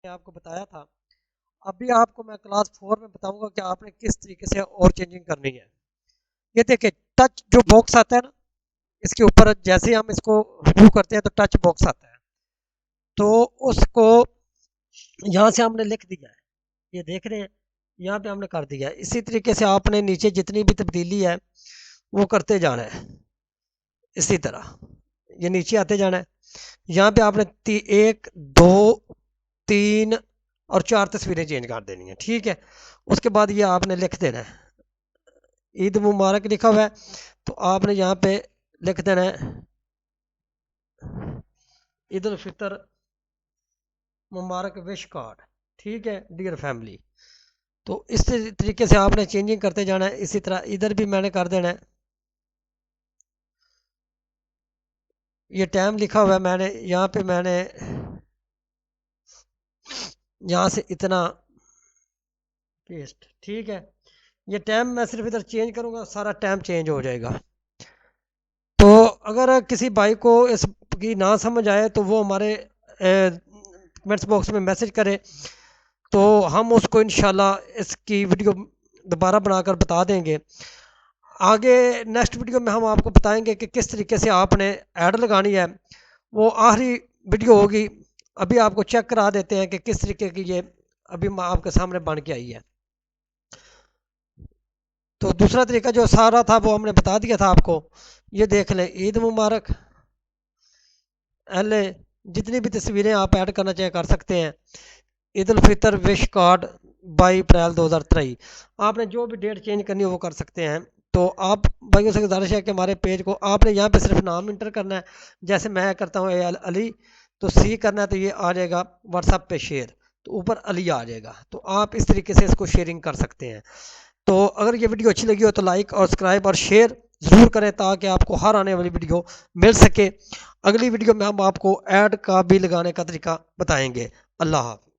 میں آپ کو بتایا تھا، ابھی آپ کو میں کلاس 4 میں بتاؤں گا کہ آپ نے کس طریقے سے اور چینجنگ کرنی ہے۔ یہ دیکھیں، ٹچ جو باکس آتا ہے نا، اس کے اوپر جیسے ہی ہم اس کو ریموو کرتے ہیں تو ٹچ باکس آتا ہے، تو اس کو یہاں سے ہم نے لکھ دیا ہے، یہ دیکھ رہے ہیں یہاں پہ ہم نے کر دیا ہے۔ اسی طریقے سے آپ نے نیچے جتنی بھی تبدیلی ہے وہ کرتے جانا ہے، اسی طرح یہ نیچے آتے جانا ہے۔ یہاں پہ آپ نے 1 2 3 اور 4 تصویریں چینج کر دینی ہیں، ٹھیک ہے۔ اس کے بعد یہ آپ نے لکھ دینا ہے عید مبارک لکھا ہوا ہے، تو آپ نے یہاں پہ لکھ دینا ہے عید الفطر مبارک وش کارڈ، ٹھیک ہے ڈیئر فیملی۔ تو اس طریقے سے آپ نے چینجنگ کرتے جانا ہے۔ اسی طرح ادھر بھی میں نے کر دینا ہے، یہ ٹائم لکھا ہوا ہے، میں نے یہاں پہ میں نے یہاں سے اتنا پیسٹ، ٹھیک ہے۔ یہ ٹائم میں صرف ادھر چینج کروں گا، سارا ٹائم چینج ہو جائے گا۔ تو اگر کسی بھائی کو اس کی نہ سمجھ آئے تو وہ ہمارے کمنٹس باکس میں میسج کرے، تو ہم اس کو انشاءاللہ اس کی ویڈیو دوبارہ بنا کر بتا دیں گے۔ آگے نیکسٹ ویڈیو میں ہم آپ کو بتائیں گے کہ کس طریقے سے آپ نے ایڈ لگانی ہے، وہ آخری ویڈیو ہوگی۔ ابھی آپ کو چیک کرا دیتے ہیں کہ کس طریقے کی یہ ابھی آپ کے سامنے بن کے آئی ہے۔ تو دوسرا طریقہ جو سارا تھا وہ ہم نے بتا دیا تھا آپ کو، یہ دیکھ لیں عید مبارک اہلے، جتنی بھی تصویریں آپ ایڈ کرنا چاہیں کر سکتے ہیں۔ عید الفطر وش کارڈ 22 اپریل 2023، آپ نے جو بھی ڈیٹ چینج کرنی ہے وہ کر سکتے ہیں۔ تو آپ بھائیوں سے گزارش ہے کہ ہمارے پیج کو آپ نے یہاں پہ صرف نام انٹر کرنا ہے، جیسے میں کرتا ہوں اے علی، تو سی کرنا ہے تو یہ آ جائے گا واٹس ایپ پہ شیئر، تو اوپر علی آ جائے گا، تو آپ اس طریقے سے اس کو شیئرنگ کر سکتے ہیں۔ تو اگر یہ ویڈیو اچھی لگی ہو تو لائک اور سبسکرائب اور شیئر ضرور کریں تاکہ آپ کو ہر آنے والی ویڈیو مل سکے۔ اگلی ویڈیو میں ہم آپ کو ایڈ کا بھی لگانے کا طریقہ بتائیں گے۔ اللہ حافظ۔